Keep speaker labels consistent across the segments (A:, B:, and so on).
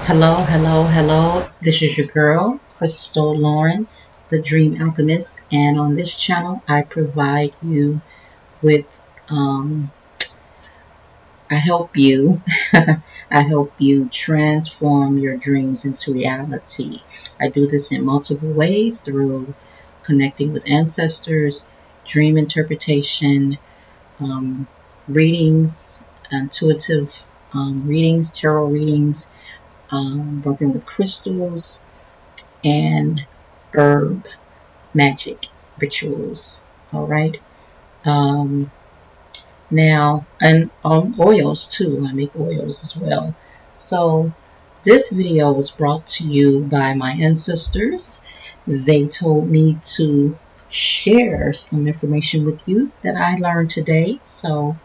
A: Hello, hello, hello. This is your girl, Crystal Lauren, the Dream Alchemist, and on this channel, I provide you with, I help you, I help you transform your dreams into reality. I do this in multiple ways through connecting with ancestors, dream interpretation, um, readings, intuitive readings, tarot readings, working with crystals and herb magic rituals. All right. Um, Now, and oils too. I make oils as well. So, this video was brought to you by my ancestors. They told me to share some information with you that I learned today. So,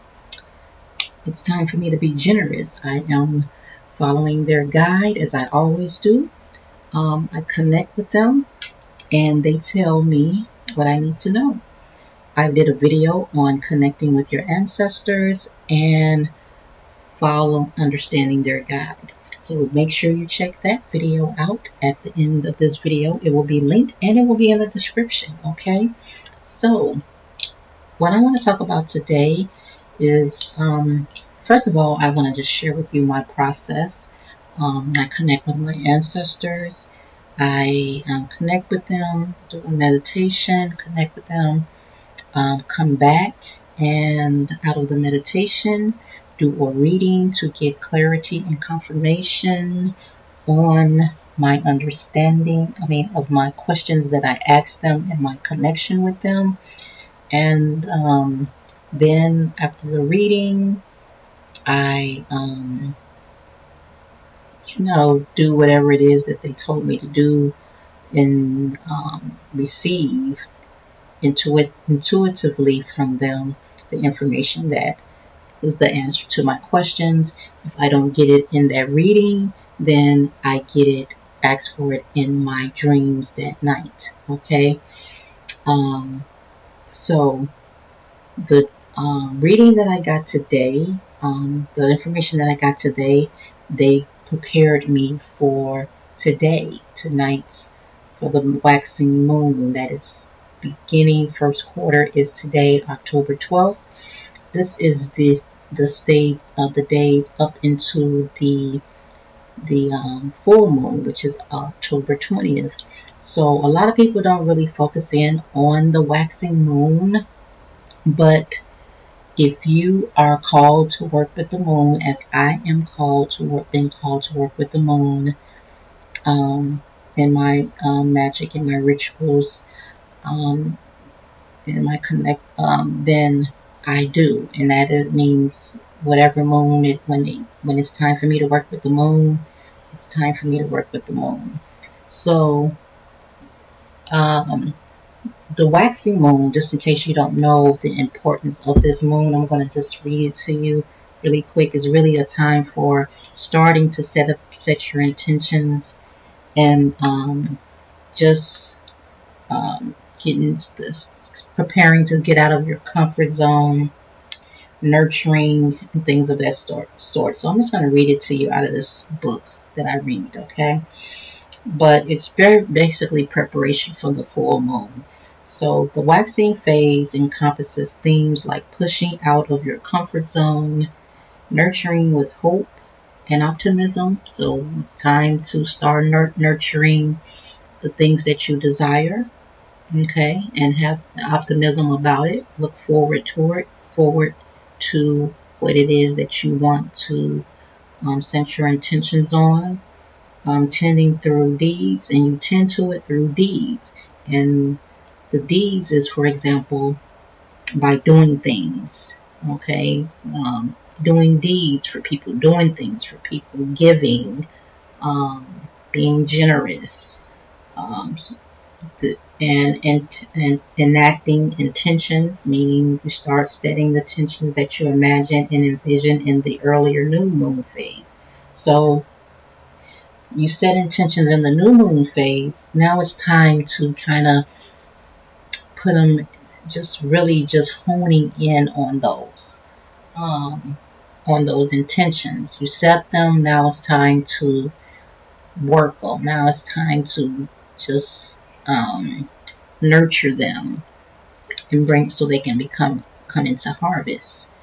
A: it's time for me to be generous. I am following their guide as I always do. I connect with them and they tell me what I need to know. I did a video on connecting with your ancestors and follow understanding their guide. So make sure you check that video out at the end of this video. It will be linked and it will be in the description. Okay. So what I want to talk about today is, first of all, I want to just share with you my process. I connect with my ancestors. I connect with them, do a meditation, connect with them, come back, and out of the meditation, do a reading to get clarity and confirmation on my understanding, of my questions that I asked them and my connection with them. And then after the reading, I, do whatever it is that they told me to do and receive intuitively from them the information that is the answer to my questions. If I don't get it in that reading, then I get it, ask for it in my dreams that night. Okay. Um, so the reading that I got today, the information that I got today, they prepared me for tonight's, for the waxing moon that is beginning. First quarter is today, October 12th. This is the state of the days up into the full moon, which is October 20th. So a lot of people don't really focus in on the waxing moon, but if you are called to work with the moon, as I am been called to work with the moon, in my magic and my rituals, um, in my connect, then I do, and that means whatever moon when it's time for me to work with the moon, it's time for me to work with the moon. So, um, the waxing moon, just in case you don't know the importance of this moon, I'm going to just read it to you really quick. Is really a time for starting to set your intentions and just getting this, preparing to get out of your comfort zone, nurturing, and things of that sort. So I'm just going to read it to you out of this book that I read, okay? But it's very basically preparation for the full moon. So the waxing phase encompasses themes like pushing out of your comfort zone, nurturing with hope and optimism. So it's time to start nurturing the things that you desire, okay, and have optimism about it. Look forward to what it is that you want to set your intentions on. Tending through deeds, and you tend to it through deeds. And the deeds is, for example, by doing things, okay, doing deeds for people, doing things for people, giving, being generous, um, and enacting intentions, meaning you start setting the intentions that you imagine and envision in the earlier new moon phase. So you set intentions in the new moon phase. Now it's time to kind of put them, just really just honing in on those intentions. You set them. Now it's time to work on. Now it's time to just nurture them and bring so they can come into harvest.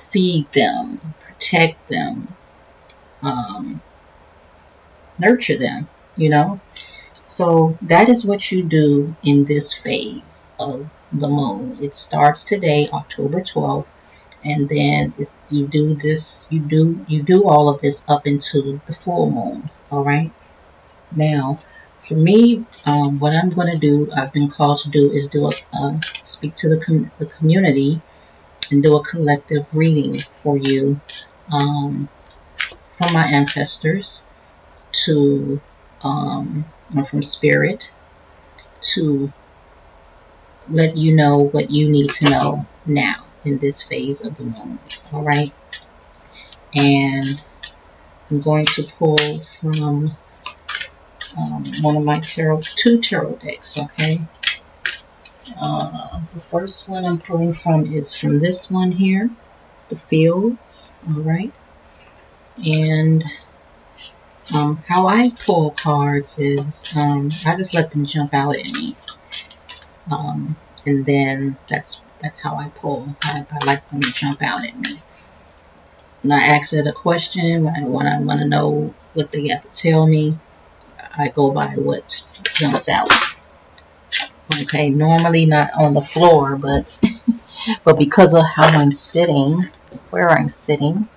A: Feed them, protect them, um, nurture them. You know. So that is what you do in this phase of the moon. It starts today, October 12th, and then you do this, you do all of this up into the full moon. All right. Now, for me, what I'm going to do, I've been called to do, is speak to the community and do a collective reading for you um, from my ancestors to or from spirit to let you know what you need to know now in this phase of the moon. All right. And I'm going to pull from one of my two tarot decks. Okay. The first one I'm pulling from is from this one here, the Fields. All right. And how I pull cards is I just let them jump out at me. And then that's how I pull. I like them to jump out at me. When I ask it a question, when I want to know what they have to tell me, I go by what jumps out. Okay, normally not on the floor, but because of how I'm sitting, where I'm sitting,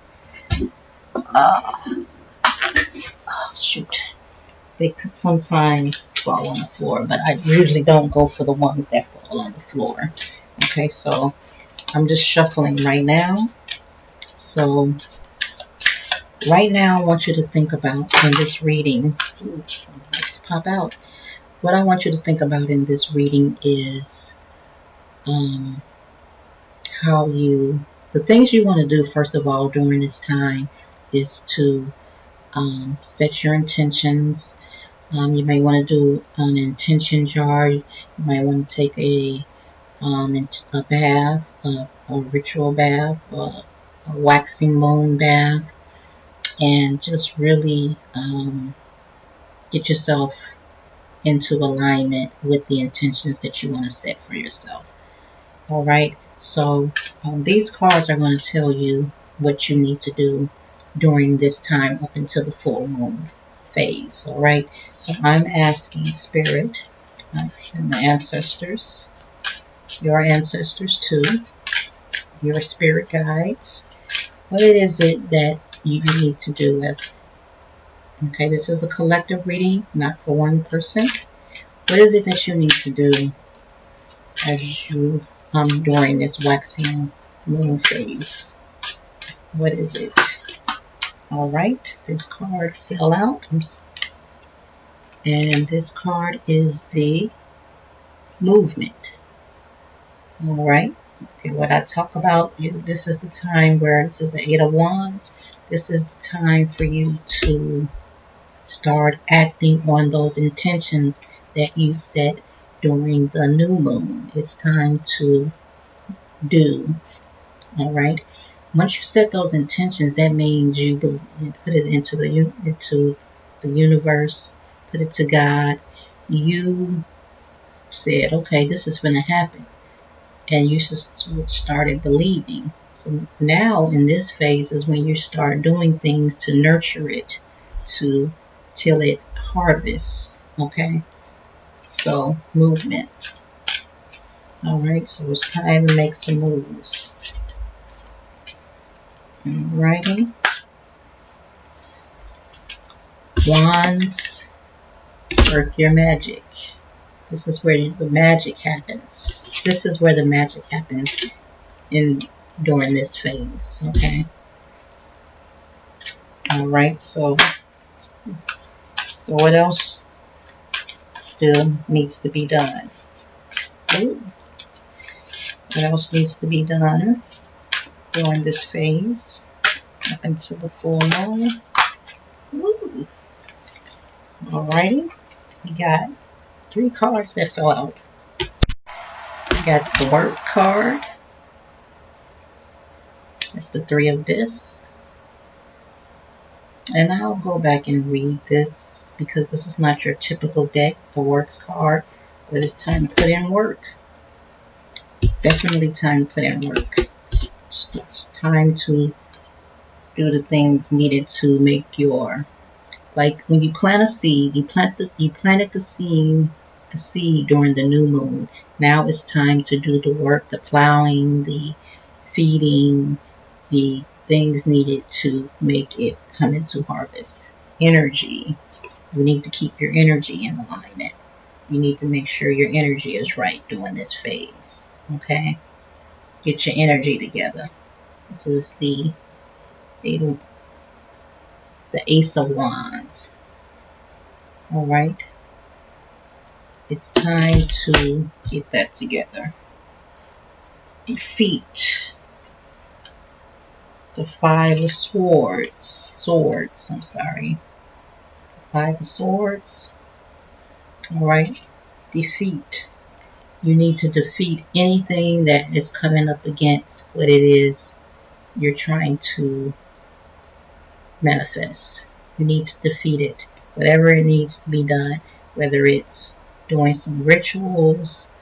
A: shoot, they could sometimes fall on the floor, but I usually don't go for the ones that fall on the floor. Okay, so I'm just shuffling right now. So right now, I want you to think about in this reading. Ooh, to pop out. What I want you to think about in this reading is how the things you want to do, first of all, during this time is to set your intentions. You may want to do an intention jar. You might want to take a bath, a ritual bath, a waxing moon bath, and just really get yourself into alignment with the intentions that you want to set for yourself. All right. So these cards are going to tell you what you need to do during this time up until the full moon phase. All right. So I'm asking Spirit and the ancestors, your ancestors too, your spirit guides, what is it that you need to do as, okay, this is a collective reading, not for one person. What is it that you need to do as you during this waxing moon phase? What is it? All right, this card fell out, and this card is the movement. All right. Okay, what I talk about, this is the time where this is the Eight of Wands. This is the time for you to start acting on those intentions that you set during the new moon. It's time to do. All right. Once you set those intentions, that means you put it into the universe, put it to God. You said, okay, this is going to happen, and you just started believing. So now in this phase is when you start doing things to nurture it, to till it harvests. Okay. So movement. All right. So it's time to make some moves. Alrighty. Wands, work your magic. This is where the magic happens. This is where the magic happens during this phase. Okay. All right. So what else needs to be done? Ooh. What else needs to be done during this phase up until the full moon? Ooh. Alrighty. We got 3 cards that fell out. We got the work card. That's the 3 of discs. And I'll go back and read this because this is not your typical deck, the works card, but it's time to put in work. Definitely time to put in work. It's time to do the things needed to make your, like when you plant a seed, you planted the seed during the new moon. Now it's time to do the work, the plowing, the feeding, the things needed to make it come into harvest. Energy. You need to keep your energy in alignment. You need to make sure your energy is right during this phase. Okay? Get your energy together. This is the Ace of Wands. Alright? It's time to get that together. Defeat. The Five of Swords. I'm sorry. The Five of Swords. Alright? Defeat. You need to defeat anything that is coming up against what it is you're trying to manifest. You need to defeat it. Whatever it needs to be done, whether it's doing some rituals,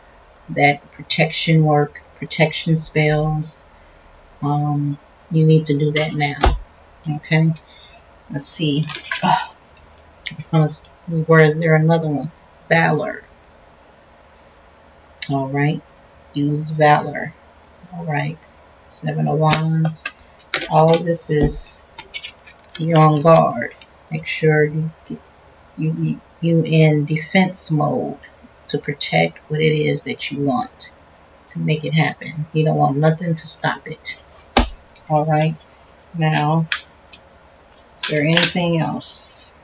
A: that protection work, protection spells, you need to do that now. Okay? Let's see. Oh, I was going to see, where is there another one? Valor. Alright. Use Valor. Alright. Seven of Wands. All this is, you're on guard. Make sure you in defense mode to protect what it is that you want to make it happen. You don't want nothing to stop it. Alright. Now, is there anything else?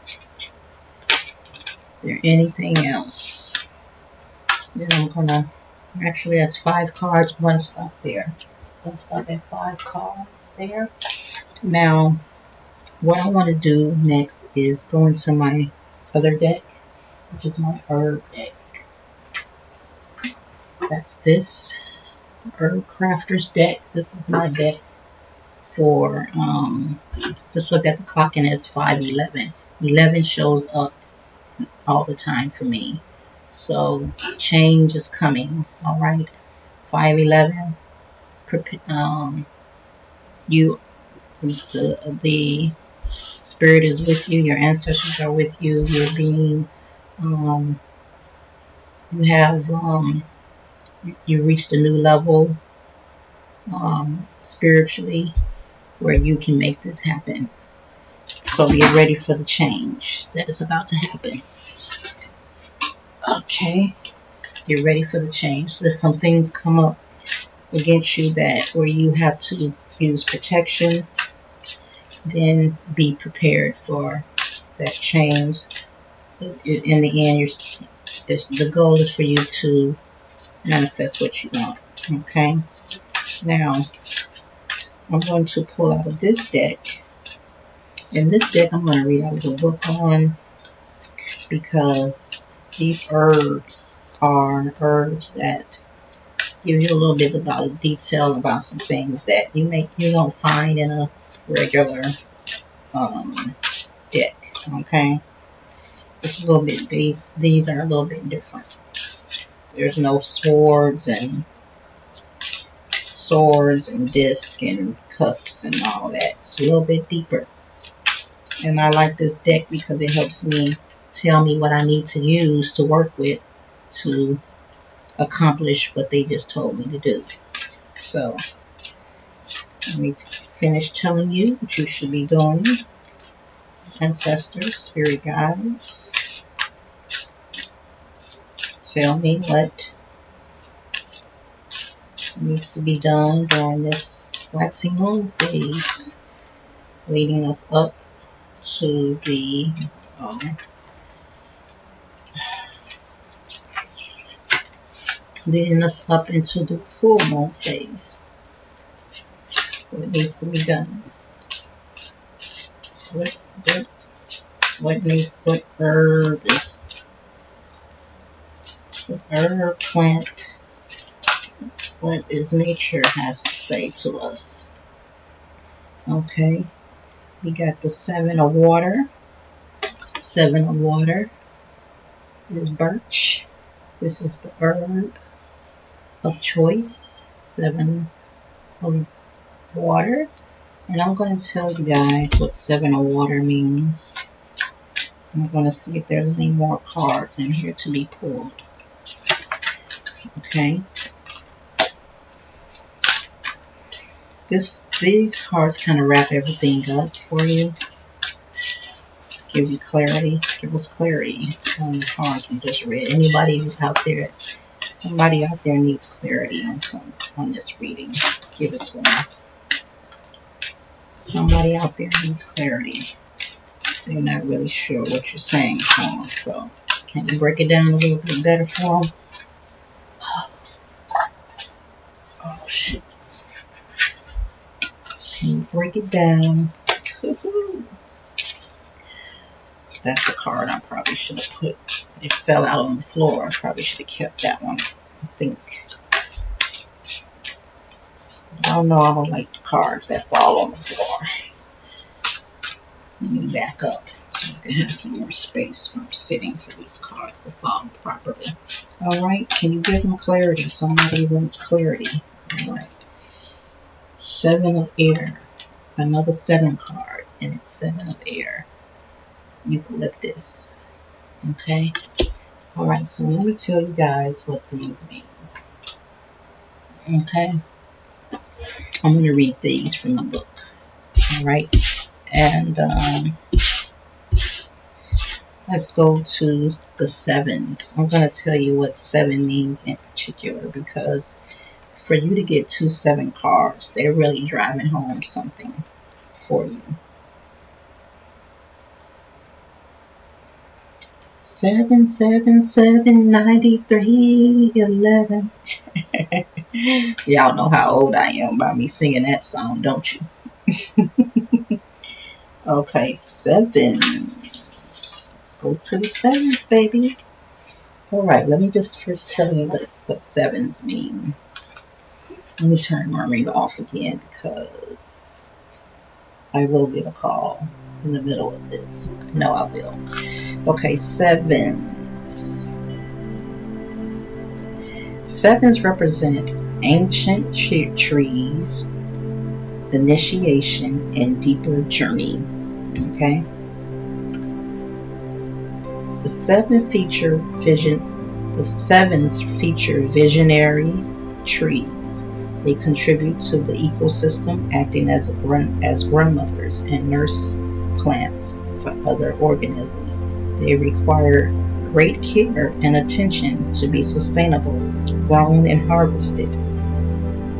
A: Is there anything else? Then I'm gonna, actually that's 5 cards. I'm gonna stop there. So I'll stop at 5 cards there. Now, what I want to do next is go into my other deck, which is my herb deck. That's this Herb Crafter's deck. This is my deck for, just look at the clock and it's 5:11. 11 shows up all the time for me. So change is coming. All right. 5:11. You, the spirit is with you. Your ancestors are with you. You're being, you have, you reached a new level, spiritually, where you can make this happen. So get ready for the change that is about to happen. Okay, get ready for the change. So if some things come up against you that where you have to use protection, then be prepared for that change. In the end, the goal is for you to manifest what you want. Okay, now I'm going to pull out of this deck. In this deck, I'm going to read out of the book on, because these herbs are herbs that give you a little bit about detail about some things that you don't find in a regular deck. Okay, it's a little bit, these are a little bit different. There's no swords and discs and cups and all that. It's a little bit deeper. And I like this deck because it helps me tell me what I need to use to work with to accomplish what they just told me to do. So let me finish telling you what you should be doing. Ancestors, spirit guides, tell me what needs to be done during this waxing moon phase, leading us up to the leading us up into the full moon phase. What needs to be done? What herb is, what herb plant, what is nature has to say to us? Okay, we got the Seven of Water. Seven of Water is birch. This is the herb of choice. Seven of Water. And I'm going to tell you guys what Seven of Water means. I'm going to see if there's any more cards in here to be pulled. Okay. These cards kind of wrap everything up for you. Give you clarity. Give us clarity on the cards we just read. Anybody out there, somebody out there needs clarity on this reading. Give it to them. Somebody out there needs clarity. They're not really sure what you're saying to them. So, can you break it down a little bit better for them? Oh, shit. Can you break it down? That's a card I probably should have put. It fell out on the floor. I probably should have kept that one. I think. I don't know. I don't like the cards that fall on the floor. Let me back up so I can have some more space from sitting for these cards to fall properly. Alright, can you give them clarity? Somebody wants clarity. Alright. Seven of Air. Another 7 card. And it's 7 of Air. Eucalyptus. Okay. Alright, so let me tell you guys what these mean. Okay. I'm going to read these from the book. Alright. And let's go to the 7s. I'm going to tell you what 7 means in particular, because for you to get 2 7 cards, they're really driving home something for you. 7 7 7 93 11. Y'all know how old I am by me singing that song, don't you? Okay, 7s. Let's go to the 7s, baby. Alright, let me just first tell you what 7s mean. Let me turn my ring off again because I will get a call in the middle of this. No, I will. Okay, 7s. 7s represent ancient trees, initiation, and deeper journey. Okay. The 7s feature visionary trees. They contribute to the ecosystem, acting as grandmothers and nurse plants for other organisms. They require great care and attention to be sustainable, grown and harvested.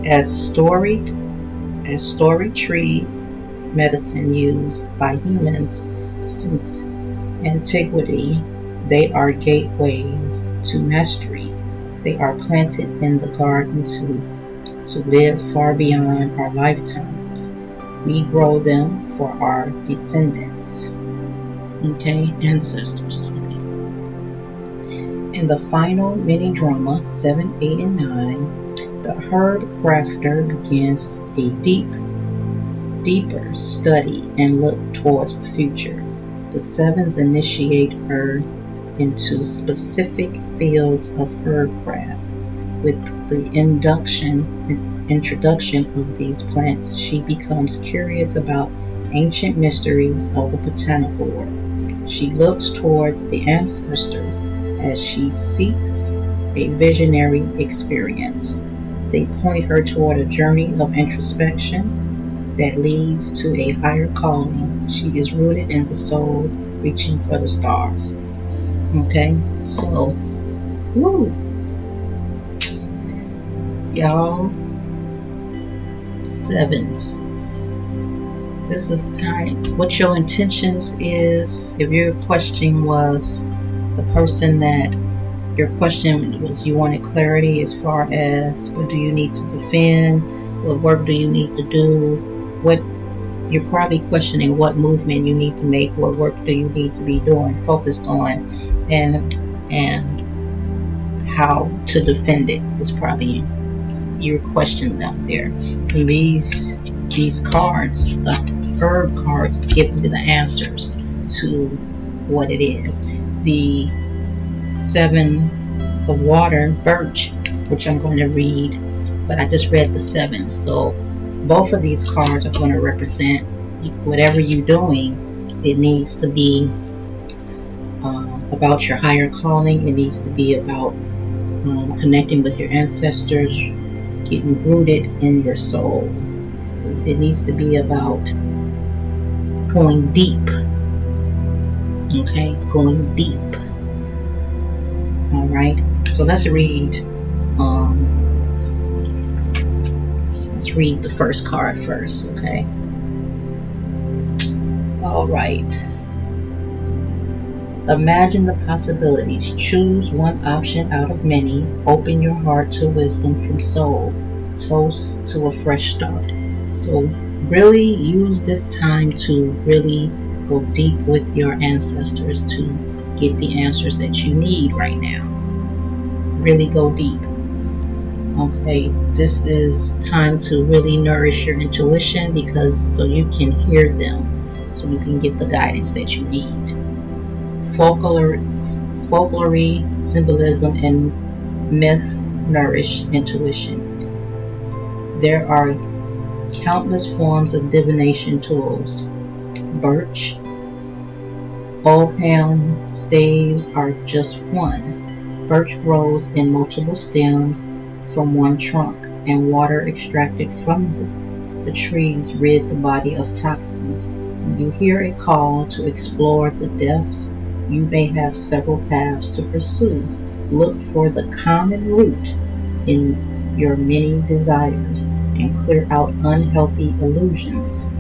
A: As story tree medicine used by humans since antiquity, they are gateways to mastery. They are planted in the garden to live far beyond our lifetimes. We grow them for our descendants. Okay, ancestors talking. In the final mini drama 7, 8, and 9, the herb crafter begins a deeper study and look towards the future. The 7s initiate her into specific fields of herbcraft. With the introduction of these plants, she becomes curious about ancient mysteries of the botanical world. She looks toward the ancestors as she seeks a visionary experience. They point her toward a journey of introspection that leads to a higher calling. She is rooted in the soul, reaching for the stars. Okay, so, woo! Y'all, 7s. This is time. What your intentions is, if your question was the person that your question was, you wanted clarity as far as what do you need to defend, what work do you need to do, what you're probably questioning what movement you need to make, what work do you need to be doing, focused on, and how to defend it is probably your questions out there. And these these cards, the herb cards, is giving you the answers to what it is. The 7 of water, birch, which I'm going to read, but I just read the 7. So both of these cards are going to represent whatever you're doing. It needs to be about your higher calling. It needs to be about connecting with your ancestors, getting rooted in your soul. It needs to be about going deep. Okay, going deep. All right. So let's read. Let's read the first card first. Okay. All right. Imagine the possibilities. Choose one option out of many. Open your heart to wisdom from soul. Toast to a fresh start. So really use this time to really go deep with your ancestors to get the answers that you need right now. Really go deep. Okay, this is time to really nourish your intuition, because so you can hear them, so you can get the guidance that you need. Folklore, symbolism, and myth nourish intuition. There are countless forms of divination tools. Birch, ogham, staves are just one. Birch grows in multiple stems from one trunk, and water extracted from the trees rid the body of toxins. When you hear a call to explore the depths, you may have several paths to pursue. Look for the common root in your many desires and clear out unhealthy illusions.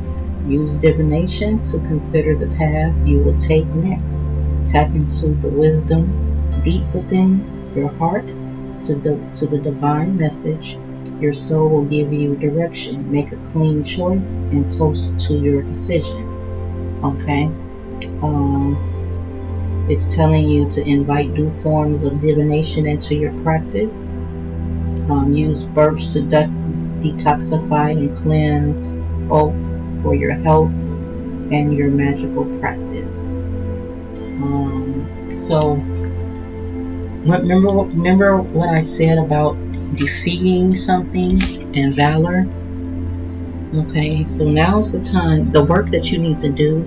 A: Use divination to consider the path you will take next. Tap into the wisdom deep within your heart to the divine message. Your soul will give you direction. Make a clean choice and toast to your decision. Okay? It's telling you to invite new forms of divination into your practice. Use birch to detoxify and cleanse, both for your health and your magical practice. So remember what I said about defeating something and valor? Okay, so now's the time. The work that you need to do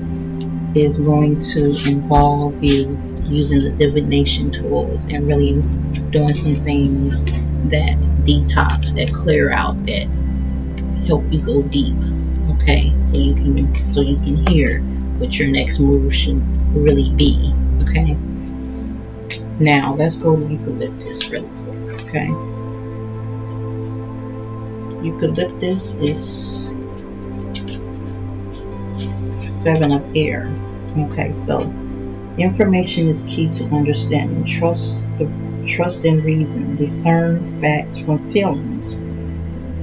A: is going to involve you using the divination tools and really doing some things that detox, that clear out, that help you go deep. Okay, so you can hear what your next move should really be. Okay, now let's go to eucalyptus really quick. Okay, eucalyptus is 7 of air. Okay, so information is key to understanding. Trust in reason. Discern facts from feelings.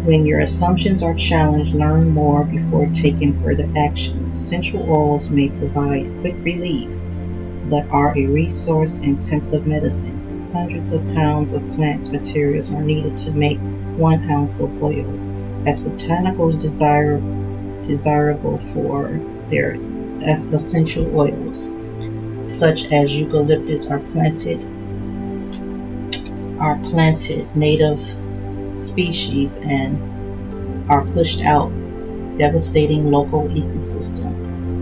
A: When your assumptions are challenged, learn more before taking further action. Essential oils may provide quick relief, but are a resource-intensive medicine. Hundreds of pounds of plant materials are needed to make 1 ounce of oil. As botanicals desirable for their essential oils, such as eucalyptus, are planted native species and are pushed out, devastating local ecosystem.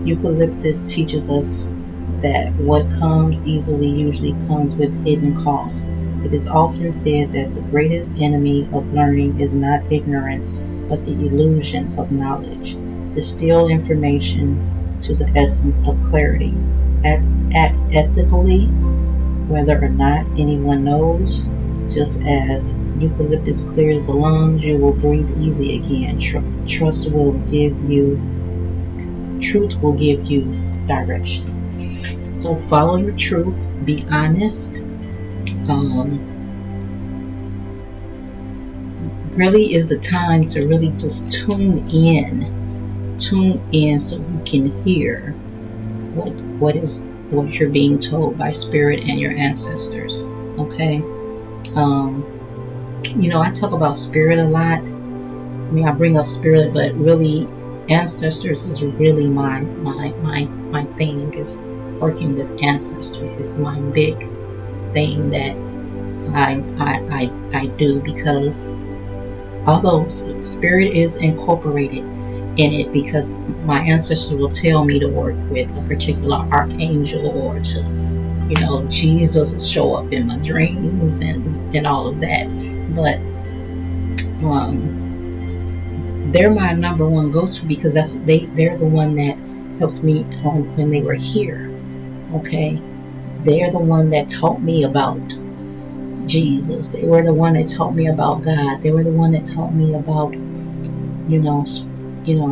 A: Eucalyptus teaches us that what comes easily usually comes with hidden costs. It is often said that the greatest enemy of learning is not ignorance, but the illusion of knowledge. Distill information to the essence of clarity. Act ethically, whether or not anyone knows. Just as eucalyptus clears the lungs, you will breathe easy again. Truth will give you direction. So follow your truth. Be honest. Really is the time to really just tune in so you can hear what you're being told by spirit and your ancestors. Okay. I talk about spirit a lot. I bring up spirit, but really Ancestors is really my thing, is working with ancestors. It's my big thing that I do, because although spirit is incorporated in it, because my ancestor will tell me to work with a particular archangel, or to, you know, Jesus will show up in my dreams and all of that. But they're my number one go-to, because they're the one that helped me when they were here. Okay, they're the one that taught me about Jesus. They were the one that taught me about God. They were the one that taught me about, you know,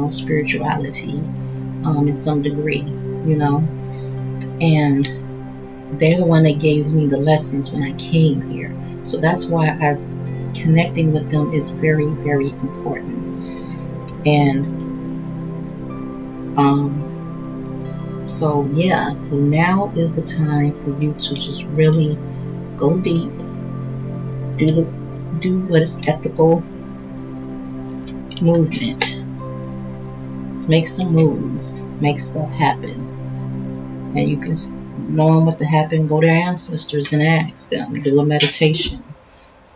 A: spirituality, in some degree, you know. And they're the one that gave me the lessons when I came here. So that's why connecting with them is very, very important. And so yeah, so now is the time for you to just really go deep, do what is ethical movement, make some moves, make stuff happen. And you can, knowing what to happen, go to ancestors and ask them, do a meditation.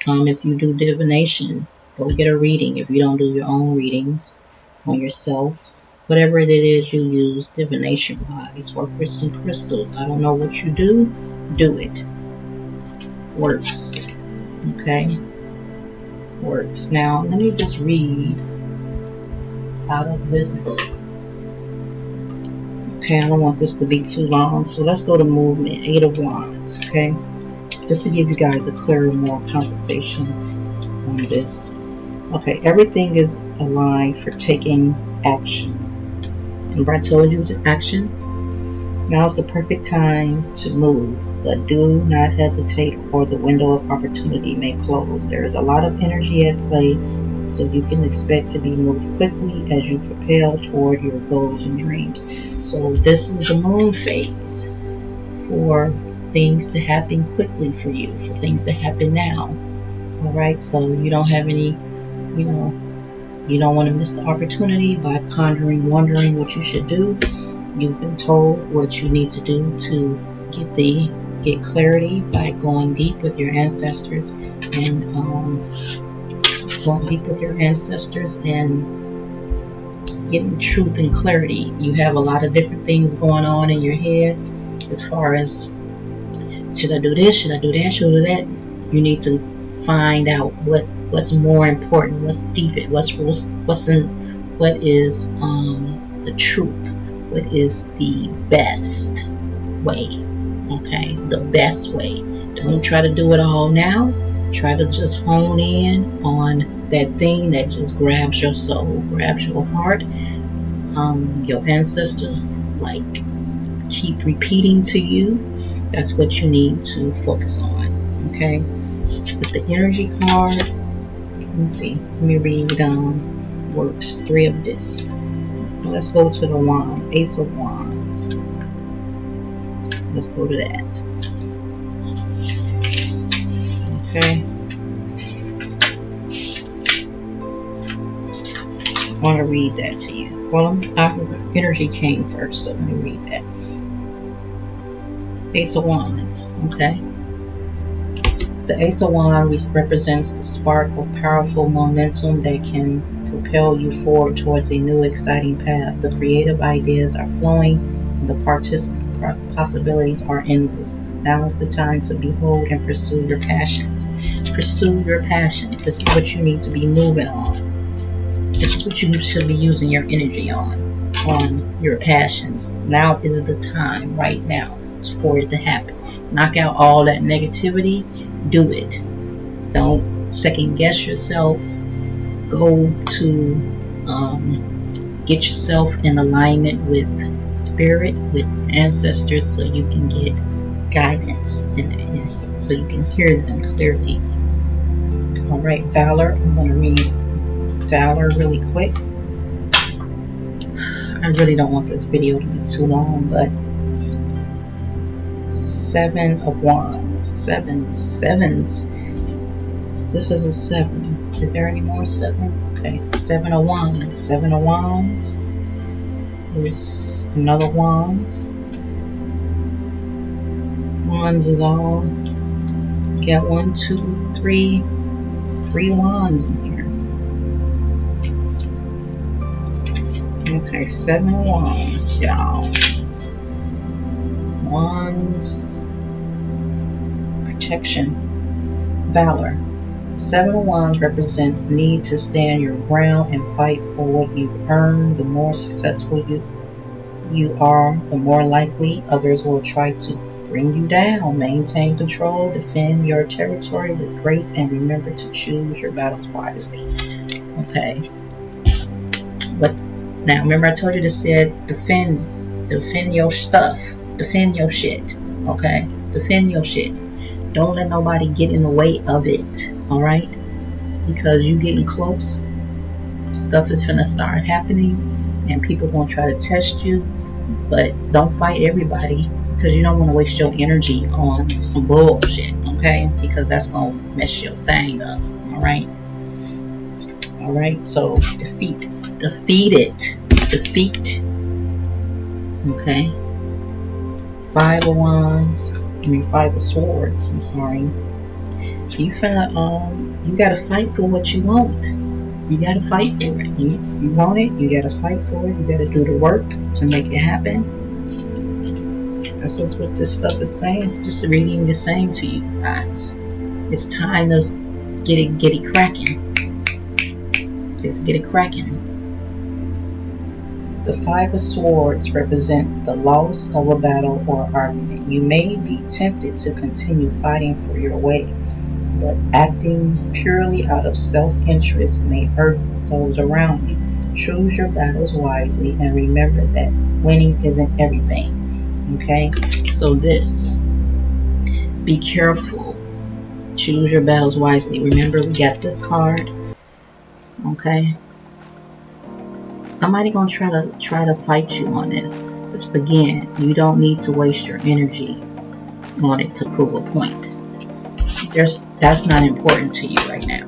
A: If you do divination, go get a reading. If you don't do your own readings on yourself, whatever it is you use divination wise, work with some crystals. I don't know what you do it. Works. Okay? Works. Now, let me just read out of this book. Okay, I don't want this to be too long, so let's go to movement, 8 of Wands. Okay? Just to give you guys a clearer, more conversation on this. Okay, everything is aligned for taking action. Remember I told you to action? Now is the perfect time to move, but do not hesitate, or the window of opportunity may close. There is a lot of energy at play, so you can expect to be moved quickly as you propel toward your goals and dreams. So this is the moon phase for things to happen quickly for you, for things to happen now. All right, so you don't have any, you know, you don't want to miss the opportunity by pondering, wondering what you should do. You've been told what you need to do to get clarity by going deep with your ancestors, and getting truth and clarity. You have a lot of different things going on in your head as far as, should I do this? Should I do that? Should I do that? You need to find out what's more important, what's deeper, what is the truth, what is the best way. Okay, the best way. Don't try to do it all now. Try to just hone in on that thing that just grabs your soul, grabs your heart. Your ancestors keep repeating to you. That's what you need to focus on. Okay, with the energy card, let's see, let me read works, 3 of discs. Let's go to the wands, Ace of Wands. Let's go to that. Okay, I want to read that to you. Well, energy came first, so let me read that. Ace of Wands. Okay, the Ace of Wands represents the spark of powerful momentum that can propel you forward towards a new exciting path. The creative ideas are flowing, and the possibilities are endless. Now is the time to behold and pursue your passions. Pursue your passions. This is what you need to be moving on. This is what you should be using your energy on your passions. Now is the time, right now, for it to happen. Knock out all that negativity. Do it. Don't second guess yourself. Go to get yourself in alignment with spirit, with ancestors, so you can get guidance and so you can hear them clearly. All right, Valor. I'm going to read Valor really quick. I really don't want this video to be too long, but 7 of Wands, sevens. This is a 7. Is there any more sevens? Okay, Seven of Wands. Seven of Wands is another Wands. Wands is all. Got 1, 2, 3, 3 Wands in here. Okay, Seven of Wands, y'all. Wands, protection, valor. Seven of Wands represents need to stand your ground and fight for what you've earned. The more successful you are, the more likely others will try to bring you down. Maintain control, defend your territory with grace, and remember to choose your battles wisely. Okay. But now remember I told you to said defend your stuff. Defend your shit. Okay? Defend your shit. Don't let nobody get in the way of it. Alright? Because you getting close, stuff is finna start happening and people gonna try to test you. But don't fight everybody, because you don't want to waste your energy on some bullshit, okay? Because that's gonna mess your thing up. Alright, so defeat it, defeat. Okay, Five of Wands, Five of Swords, I'm sorry. You finna you gotta fight for what you want. You gotta fight for it. You want it, you gotta fight for it. You gotta do the work to make it happen. That's just what this stuff is saying. This reading is saying to you guys. It's time to get it cracking. Let's get it cracking. The Five of Swords represent the loss of a battle or argument. You may be tempted to continue fighting for your way, but acting purely out of self-interest may hurt those around you. Choose your battles wisely and remember that winning isn't everything. Okay, so this, be careful. Choose your battles wisely. Remember, we got this card. Okay, somebody gonna try to fight you on this, but again, you don't need to waste your energy on it to prove a point. That's not important to you right now.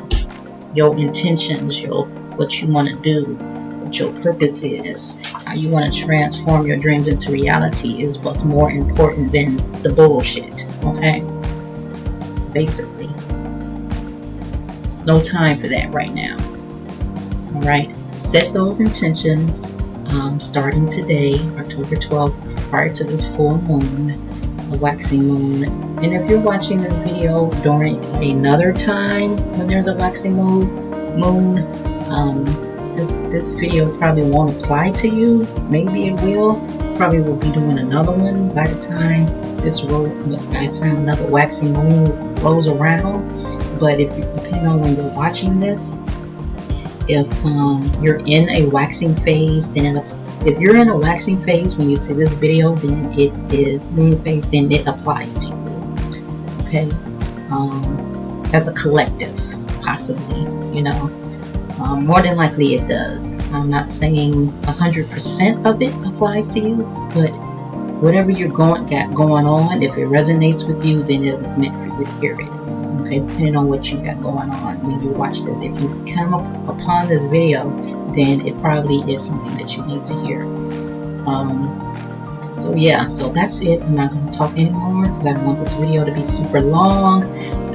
A: Your intentions, what you want to do, what your purpose is, how you want to transform your dreams into reality is what's more important than the bullshit. Okay, basically, no time for that right now. All right, set those intentions starting today, October 12th, prior to this full moon, the waxing moon. And if you're watching this video during another time when there's a waxing moon, this video probably won't apply to you. Maybe it will. Probably will be doing another one by the time another waxing moon rolls around. But depending on when you're watching this, if you're in a waxing phase, then if you're in a waxing phase when you see this video, then it is moon phase, then it applies to you. Okay, as a collective, possibly, more than likely it does. I'm not saying 100% of it applies to you, but whatever you're got going on, if it resonates with you, then it was meant for you to hear it. Okay, depending on what you got going on when you watch this. If you've come upon this video, then it probably is something that you need to hear. So yeah, so that's it. I'm not going to talk anymore because I don't want this video to be super long.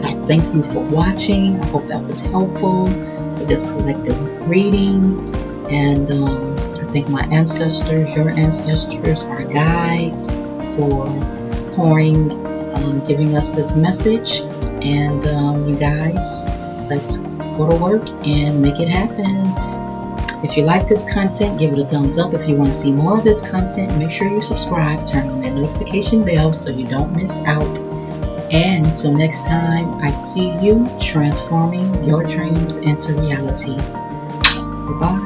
A: I thank you for watching. I hope that was helpful with this collective reading. And I thank my ancestors, your ancestors, our guides for pouring, giving us this message. And you guys, let's go to work and make it happen. If you like this content, give it a thumbs up. If you want to see more of this content, make sure you subscribe, turn on that notification bell so you don't miss out. And until next time, I see you transforming your dreams into reality. Goodbye.